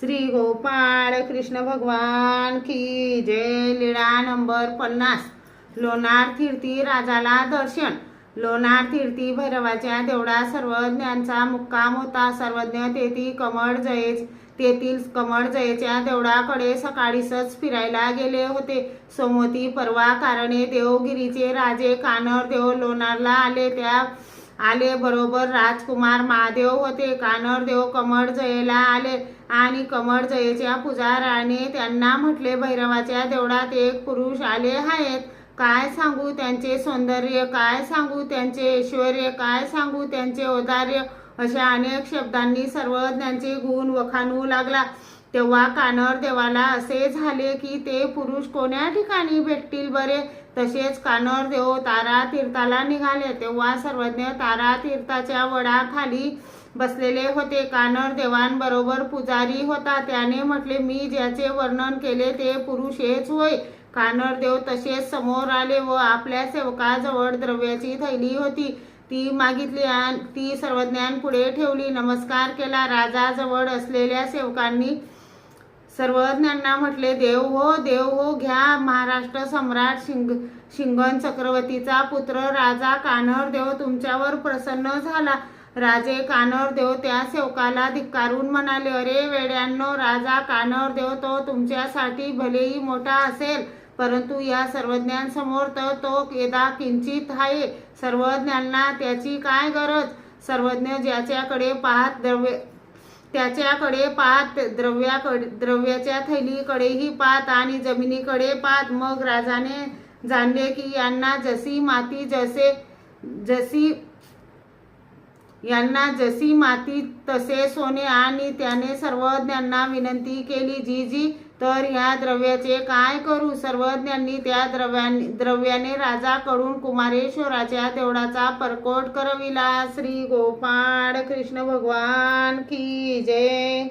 श्री गोपाळ कृष्ण भगवान की जय। लीळा नंबर 50। लोणार तीर्थी राजाला दर्शन। लोणार तीर्थी भैरवाच्या देवळात सर्वज्ञांचा मुक्काम होता। सर्वज्ञ तेथील कमळ जयेच्या देवळाकडे सकाळीच फिरायला गेले होते। सोमवती परवा कारणे देवगिरीचे राजे कानरदेव लोणारला आले बरोबर राजकुमार महादेव होते। कानरदेव कमळ जयेला आले आणि कमळ जयेच्या पुजाऱ्याने त्यांना म्हटले, भैरवाच्या देवळात एक पुरुष आले आहेत। काय सांगू त्यांचे सौंदर्य, काय सांगू त्यांचे ऐश्वर्य, काय सांगू त्यांचे औदार्य, अशा अनेक शब्दांनी सर्वज्ञांचे गुण वखाणू लागला। तेव्हा कानरदेवाला असे झाले की ते पुरुष कोण्या ठिकाणी भेटतील बरे। तसेच कानरदेव तारा तीर्थाला निघाले। तेव्हा सर्वज्ञ तारा तीर्थाच्या वडाखाली बसलेले होते। कानरदेवांबरोबर पुजारी होता। त्याने म्हटले, मी ज्याचे वर्णन केले ते पुरुष हेच होय। कानरदेव तसेच समोर आले व आपल्या सेवकाजवळ द्रव्याची थैली होती ती मागितली आणि ती सर्वज्ञांपुढे ठेवली। नमस्कार केला। राजाजवळ असलेल्या सेवकांनी सर्वज्ञांना म्हटले, देव हो घ्या। महाराष्ट्र सम्राट शिंगण चक्रवर्तीचा पुत्र राजा कानरदेव तुमच्यावर प्रसन्न झाला। राजे कानरदेव त्या सेवकाला धिक्कारून म्हणाले, अरे वेड्यांनो, राजा कानरदेव तो तुमच्यासाठी भलेही मोठा असेल, परंतु या सर्वज्ञांसमोर तर तो किंचित आहे। सर्वज्ञांना त्याची काय गरज। सर्वज्ञ ज्याच्याकडे पाहत द्रव्याच्या थैलीकडेही पाहत आणि जमिनीकडे पाहत। मग राजाने जाणले की यांना जशी माती तसे सोने, आणि त्याने सर्वज्ञांना विनंती केली, जी तर ह्या द्रव्याचे काय करू। सर्वज्ञांनी त्या द्रव्याने राजाकडून कुमारेश्वराच्या देवळाचा परकोट करविला। श्री गोपाळ कृष्ण भगवान की जय।